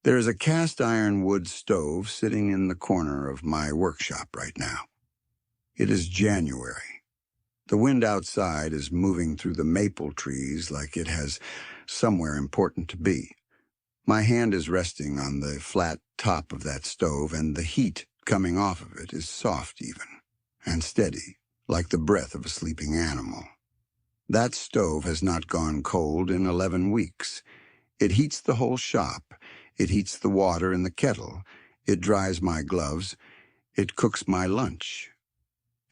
There is a cast iron wood stove sitting in the corner of my workshop right now. It is January. The wind outside is moving through the maple trees like it has somewhere important to be. My hand is resting on the flat top of that stove, and the heat coming off of it is soft even, and steady, like the breath of a sleeping animal. That stove has not gone cold in 11 weeks. It heats the whole shop. It heats the water in the kettle. It dries my gloves. It cooks my lunch.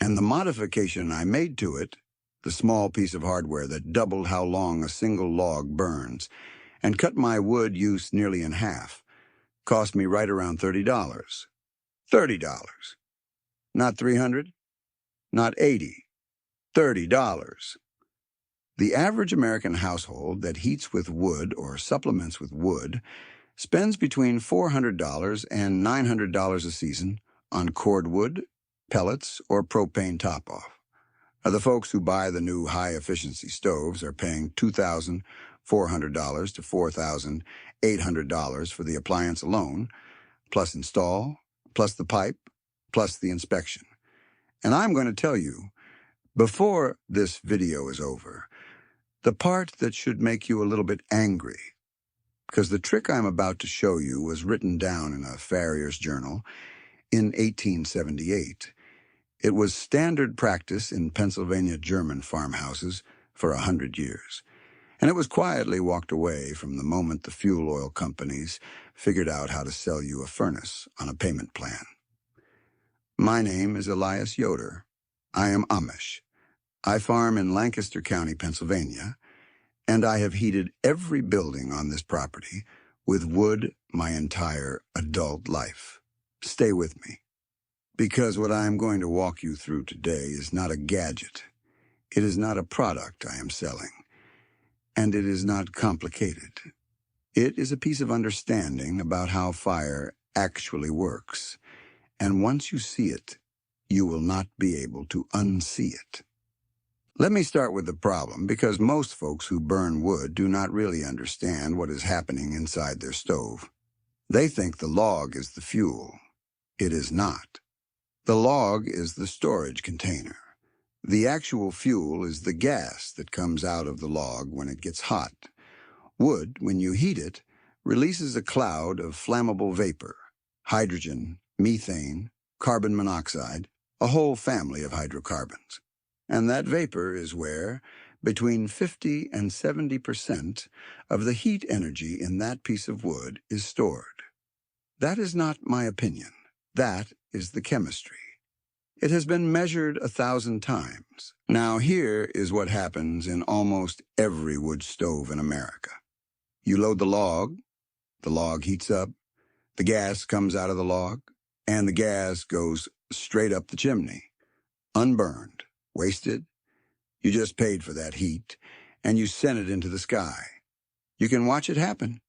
And the modification I made to it, the small piece of hardware that doubled how long a single log burns and cut my wood use nearly in half, cost me right around $30. $30. Not $300, not $80, $30. The average American household that heats with wood or supplements with wood spends between $400 and $900 a season on cordwood, pellets, or propane top-off. Now, the folks who buy the new high-efficiency stoves are paying $2,400 to $4,800 for the appliance alone, plus install, plus the pipe, plus the inspection. And I'm going to tell you, before this video is over, the part that should make you a little bit angry, because the trick I'm about to show you was written down in a farrier's journal in 1878. It was standard practice in Pennsylvania German farmhouses for 100 years, and it was quietly walked away from the moment the fuel oil companies figured out how to sell you a furnace on a payment plan. My name is Elias Yoder. I am Amish. I farm in Lancaster County, Pennsylvania, and I have heated every building on this property with wood my entire adult life. Stay with me, because what I am going to walk you through today is not a gadget. It is not a product I am selling, and it is not complicated. It is a piece of understanding about how fire actually works, and once you see it, you will not be able to unsee it. Let me start with the problem, because most folks who burn wood do not really understand what is happening inside their stove. They think the log is the fuel. It is not. The log is the storage container. The actual fuel is the gas that comes out of the log when it gets hot. Wood, when you heat it, releases a cloud of flammable vapor, hydrogen, methane, carbon monoxide, a whole family of hydrocarbons. And that vapor is where between 50 and 70% of the heat energy in that piece of wood is stored. That is not my opinion. That is the chemistry. It has been measured 1,000 times. Now here is what happens in almost every wood stove in America. You load the log heats up, the gas comes out of the log, and the gas goes straight up the chimney, unburned, wasted. You just paid for that heat, and you sent it into the sky. You can watch it happen.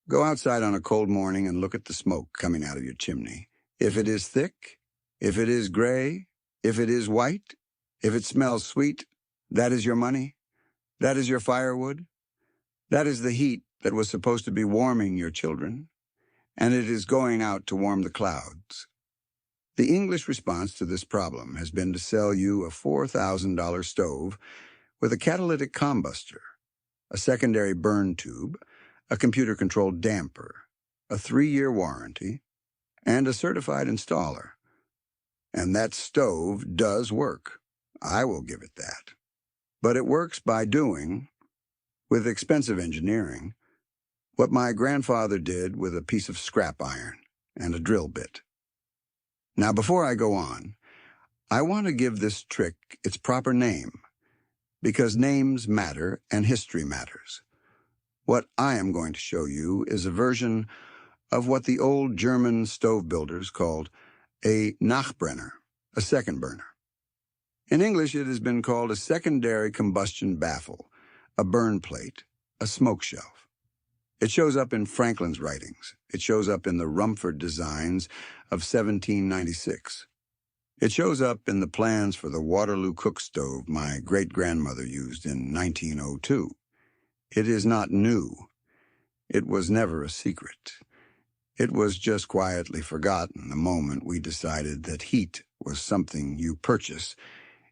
Go outside on a cold morning and look at the smoke coming out of your chimney. If it is thick, if it is gray, if it is white, if it smells sweet, that is your money. That is your firewood. That is the heat that was supposed to be warming your children, and it is going out to warm the clouds. The English response to this problem has been to sell you a $4,000 stove with a catalytic combustor, a secondary burn tube, a computer-controlled damper, a 3-year warranty, and a certified installer. And that stove does work. I will give it that. But it works by doing, with expensive engineering, what my grandfather did with a piece of scrap iron and a drill bit. Now, before I go on, I want to give this trick its proper name, because names matter and history matters. What I am going to show you is a version of what the old German stove builders called a Nachbrenner, a second burner. In English, it has been called a secondary combustion baffle, a burn plate, a smoke shelf. It shows up in Franklin's writings. It shows up in the Rumford designs of 1796. It shows up in the plans for the Waterloo cook stove my great-grandmother used in 1902. It is not new. It was never a secret. It was just quietly forgotten the moment we decided that heat was something you purchase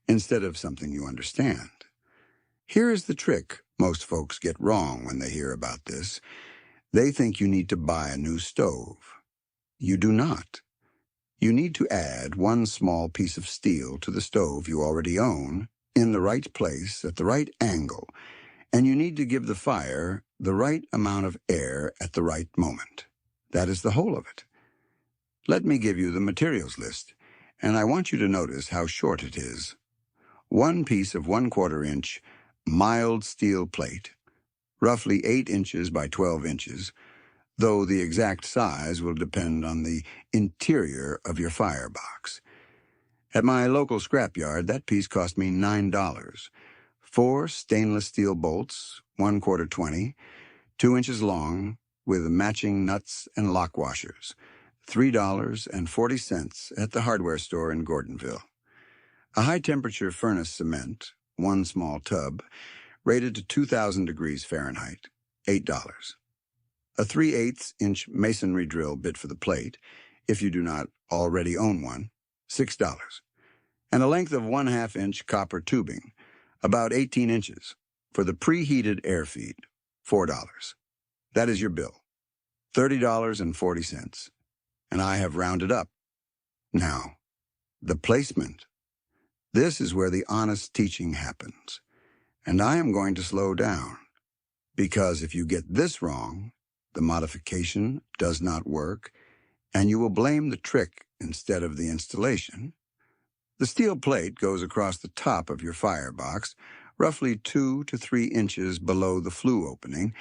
instead of something you understand. Here is the trick most folks get wrong when they hear about this. They think you need to buy a new stove. You do not. You need to add one small piece of steel to the stove you already own in the right place at the right angle, and you need to give the fire the right amount of air at the right moment. That is the whole of it. Let me give you the materials list, and I want you to notice how short it is. One piece of 1/4 inch mild steel plate, roughly 8 inches by 12 inches, though the exact size will depend on the interior of your firebox. At my local scrapyard, that piece cost me $9. 4 stainless steel bolts, 1/4 20, 2 inches long, with matching nuts and lock washers, $3.40 at the hardware store in Gordonville. A high-temperature furnace cement, 1 small tub, rated to 2,000 degrees Fahrenheit, $8. A 3/8 inch masonry drill bit for the plate, if you do not already own one, $6. And a length of 1/2 inch copper tubing, about 18 inches, for the preheated air feed, $4. That is your bill, $30.40, and I have rounded up. Now, the placement. This is where the honest teaching happens, and I am going to slow down, because if you get this wrong, the modification does not work, and you will blame the trick instead of the installation. The steel plate goes across the top of your firebox, roughly 2 to 3 inches below the flue opening,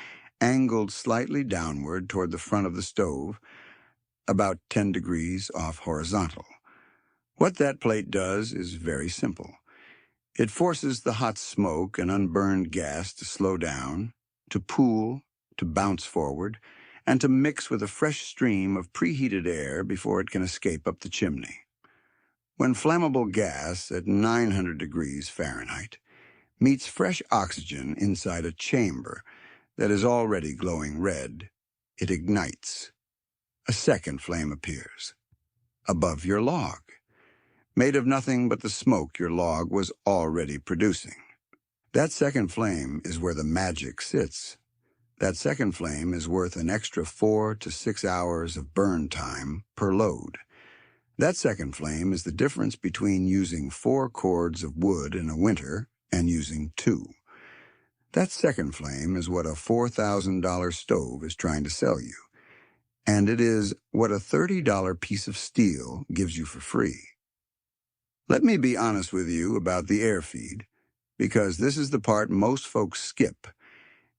angled slightly downward toward the front of the stove, about 10 degrees off horizontal. What that plate does is very simple. It forces the hot smoke and unburned gas to slow down, to pool, to bounce forward, and to mix with a fresh stream of preheated air before it can escape up the chimney. When flammable gas at 900 degrees Fahrenheit meets fresh oxygen inside a chamber that is already glowing red, it ignites. A second flame appears, above your log, made of nothing but the smoke your log was already producing. That second flame is where the magic sits. That second flame is worth an extra 4 to 6 hours of burn time per load. That second flame is the difference between using 4 cords of wood in a winter and using 2. That second flame is what a $4,000 stove is trying to sell you, and it is what a $30 piece of steel gives you for free. Let me be honest with you about the air feed, because this is the part most folks skip,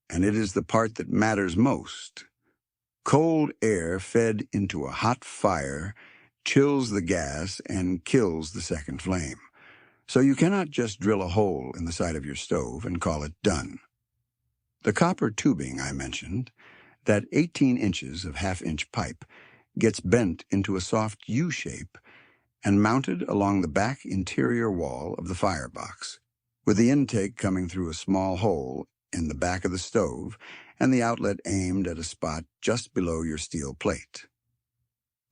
and it is the part that matters most. Cold air fed into a hot fire chills the gas and kills the second flame. So you cannot just drill a hole in the side of your stove and call it done. The copper tubing I mentioned, that 18 inches of 1/2 inch pipe, gets bent into a soft U shape and mounted along the back interior wall of the firebox, with the intake coming through a small hole in the back of the stove and the outlet aimed at a spot just below your steel plate.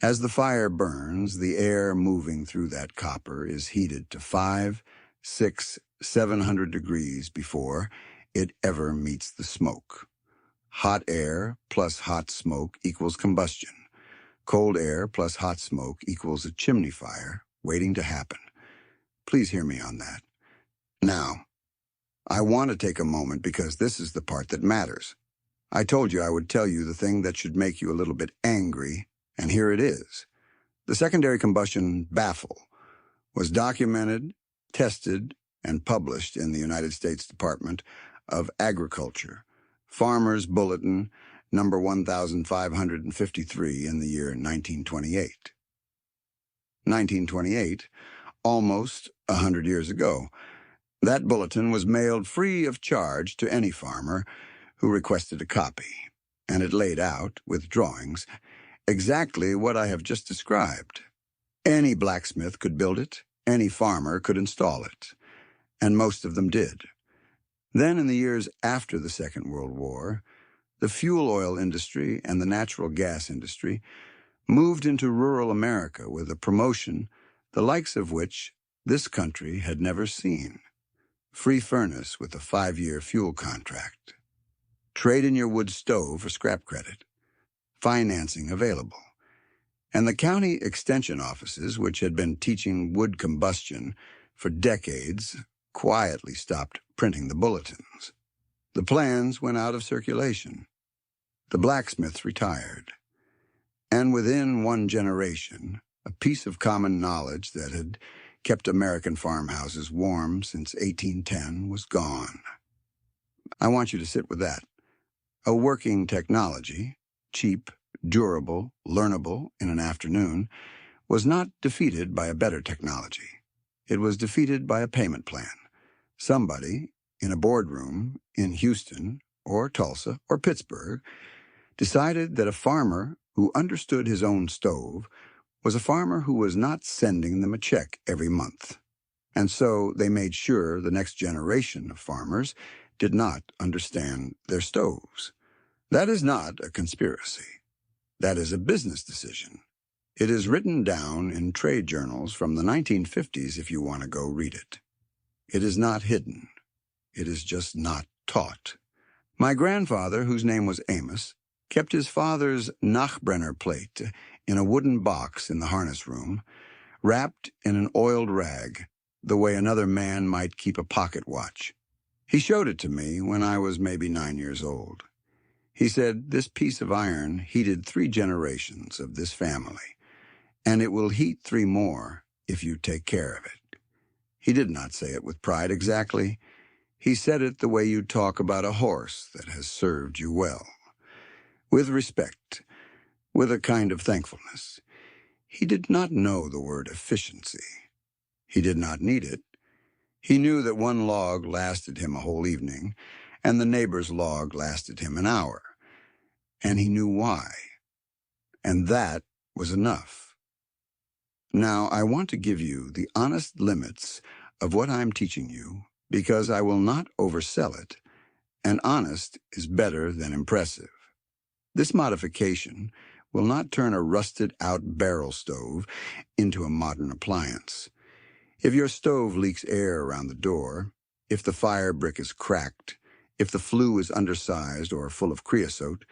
As the fire burns, the air moving through that copper is heated to 5, 6, 700 degrees before it ever meets the smoke. Hot air plus hot smoke equals combustion. Cold air plus hot smoke equals a chimney fire waiting to happen. Please hear me on that. Now, I want to take a moment because this is the part that matters. I told you I would tell you the thing that should make you a little bit angry, and here it is. The secondary combustion baffle was documented, tested, and published in the United States Department of Agriculture, Farmer's Bulletin, number 1553 in the year 1928. 1928, almost 100 years ago. That bulletin was mailed free of charge to any farmer who requested a copy, and it laid out, with drawings, exactly what I have just described. Any blacksmith could build it, any farmer could install it, and most of them did. Then, in the years after the Second World War, the fuel oil industry and the natural gas industry moved into rural America with a promotion the likes of which this country had never seen. Free furnace with a 5-year fuel contract. Trade in your wood stove for scrap credit. Financing available. And the county extension offices, which had been teaching wood combustion for decades, quietly stopped printing the bulletins. The plans went out of circulation. The blacksmiths retired. And within one generation, a piece of common knowledge that had kept American farmhouses warm since 1810 was gone. I want you to sit with that. A working technology, cheap, durable, learnable in an afternoon, was not defeated by a better technology. It was defeated by a payment plan. Somebody, in a boardroom in Houston or Tulsa or Pittsburgh, decided that a farmer who understood his own stove was a farmer who was not sending them a check every month. And so they made sure the next generation of farmers did not understand their stoves. That is not a conspiracy. That is a business decision. It is written down in trade journals from the 1950s if you want to go read it. It is not hidden. It is just not taught. My grandfather, whose name was Amish, kept his father's Nachbrenner plate in a wooden box in the harness room, wrapped in an oiled rag, the way another man might keep a pocket watch. He showed it to me when I was maybe 9 years old. He said, "This piece of iron heated 3 generations of this family, and it will heat 3 more if you take care of it." He did not say it with pride exactly. He said it the way you talk about a horse that has served you well. With respect, with a kind of thankfulness. He did not know the word efficiency. He did not need it. He knew that one log lasted him a whole evening, and the neighbor's log lasted him an hour. And he knew why. And that was enough. Now, I want to give you the honest limits of what I'm teaching you, because I will not oversell it, and honest is better than impressive. This modification will not turn a rusted-out barrel stove into a modern appliance. If your stove leaks air around the door, if the fire brick is cracked, if the flue is undersized or full of creosote,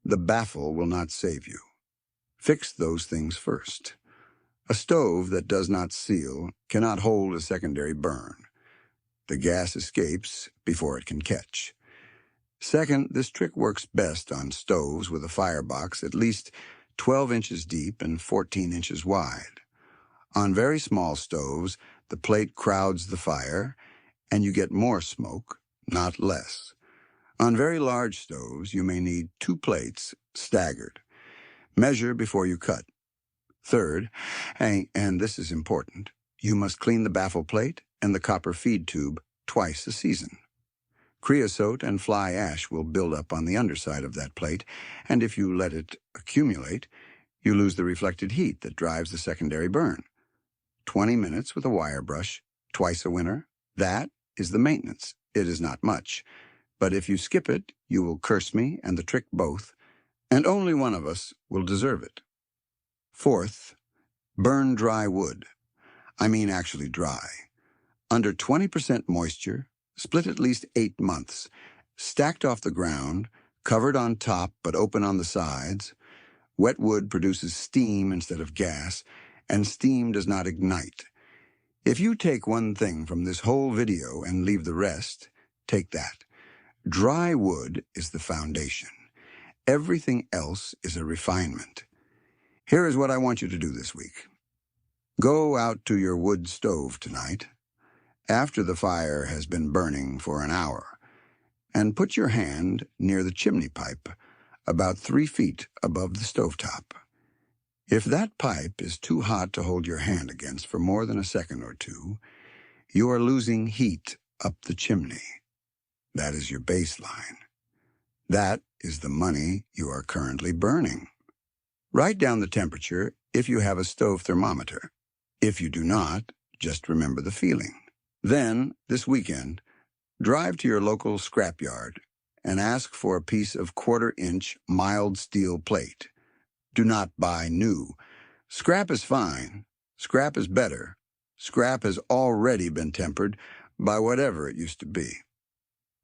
the baffle will not save you. Fix those things first. A stove that does not seal cannot hold a secondary burn. The gas escapes before it can catch. Second, this trick works best on stoves with a firebox at least 12 inches deep and 14 inches wide. On very small stoves, the plate crowds the fire, and you get more smoke, not less. On very large stoves, you may need 2 plates staggered. Measure before you cut. Third, and this is important, you must clean the baffle plate and the copper feed tube twice a season. Creosote and fly ash will build up on the underside of that plate, and if you let it accumulate, you lose the reflected heat that drives the secondary burn. 20 minutes with a wire brush, twice a winter, that is the maintenance. It is not much. But if you skip it, you will curse me and the trick both, and only one of us will deserve it. Fourth, burn dry wood. I mean actually dry. Under 20% moisture, split at least 8 months, stacked off the ground, covered on top but open on the sides. Wet wood produces steam instead of gas, and steam does not ignite. If you take one thing from this whole video and leave the rest, take that. Dry wood is the foundation. Everything else is a refinement. Here is what I want you to do this week. Go out to your wood stove tonight, after the fire has been burning for an hour, and put your hand near the chimney pipe, about 3 feet above the stovetop. If that pipe is too hot to hold your hand against for more than a second or two, you are losing heat up the chimney. That is your baseline. That is the money you are currently burning. Write down the temperature if you have a stove thermometer. If you do not, just remember the feeling. Then, this weekend, drive to your local scrapyard and ask for a piece of 1/4-inch mild steel plate. Do not buy new. Scrap is fine. Scrap is better. Scrap has already been tempered by whatever it used to be.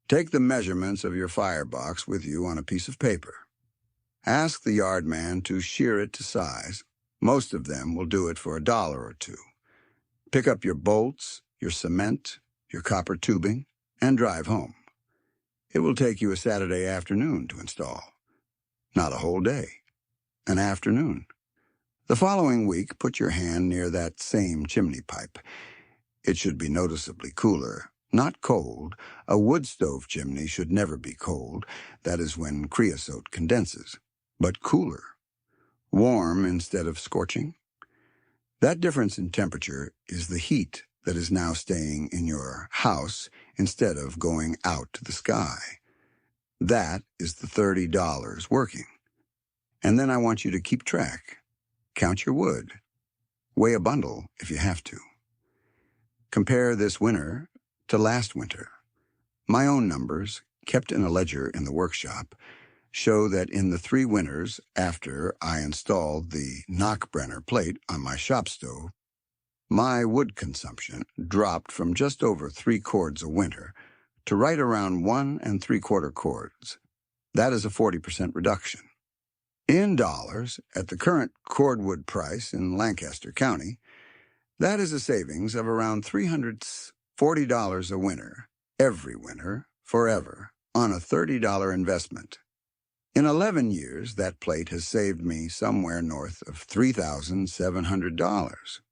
Take the measurements of your firebox with you on a piece of paper. Ask the yard man to shear it to size. Most of them will do it for $1 or $2. Pick up your bolts, your cement, your copper tubing, and drive home. It will take you a Saturday afternoon to install. Not a whole day. An afternoon. The following week, put your hand near that same chimney pipe. It should be noticeably cooler, not cold. A wood stove chimney should never be cold. That is when creosote condenses. But cooler. Warm instead of scorching. That difference in temperature is the heat that is now staying in your house instead of going out to the sky. That is the $30 working. And then I want you to keep track. Count your wood. Weigh a bundle if you have to. Compare this winter to last winter. My own numbers, kept in a ledger in the workshop, show that in the 3 winters after I installed the Knockbrenner plate on my shop stove, my wood consumption dropped from just over 3 cords a winter to right around 1 3/4 cords. That is a 40% reduction. In dollars, at the current cordwood price in Lancaster County, that is a savings of around $340 a winter, every winter, forever, on a $30 investment. In 11 years, that plate has saved me somewhere north of $3,700.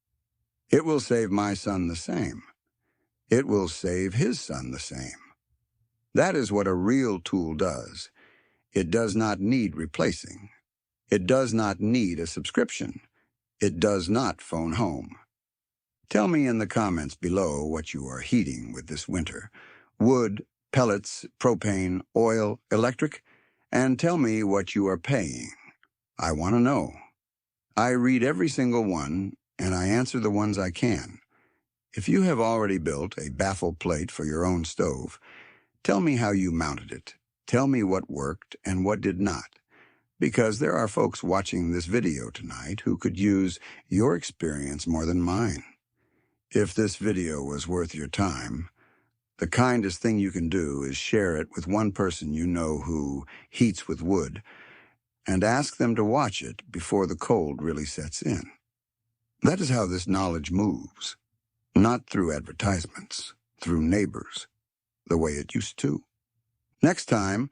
It will save my son the same. It will save his son the same. That is what a real tool does. It does not need replacing. It does not need a subscription. It does not phone home. Tell me in the comments below what you are heating with this winter. Wood, pellets, propane, oil, electric, and tell me what you are paying. I want to know. I read every single one, and I answer the ones I can. If you have already built a baffle plate for your own stove, tell me how you mounted it. Tell me what worked and what did not. Because there are folks watching this video tonight who could use your experience more than mine. If this video was worth your time, the kindest thing you can do is share it with one person you know who heats with wood, and ask them to watch it before the cold really sets in. That is how this knowledge moves, not through advertisements, through neighbors, the way it used to. Next time,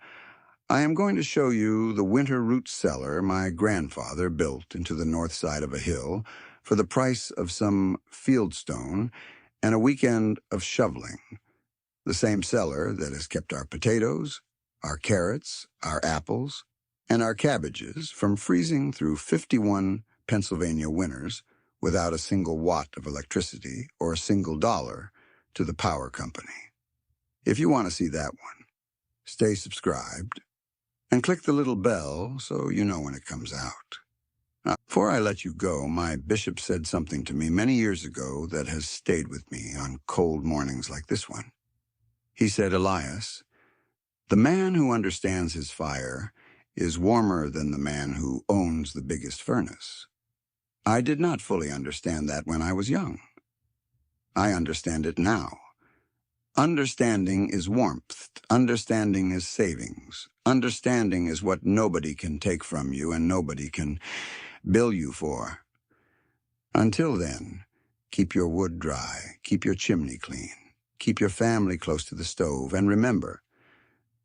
I am going to show you the winter root cellar my grandfather built into the north side of a hill for the price of some fieldstone and a weekend of shoveling. The same cellar that has kept our potatoes, our carrots, our apples, and our cabbages from freezing through 51 Pennsylvania winters without a single watt of electricity or a single dollar to the power company. If you want to see that one, stay subscribed and click the little bell so you know when it comes out. Now, before I let you go, my bishop said something to me many years ago that has stayed with me on cold mornings like this one. He said, "Elias, the man who understands his fire is warmer than the man who owns the biggest furnace." I did not fully understand that when I was young. I understand it now. Understanding is warmth. Understanding is savings. Understanding is what nobody can take from you and nobody can bill you for. Until then, keep your wood dry, keep your chimney clean, keep your family close to the stove, and remember,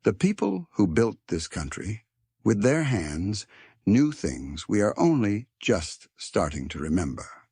the people who built this country, with their hands, knew things we are only just starting to remember.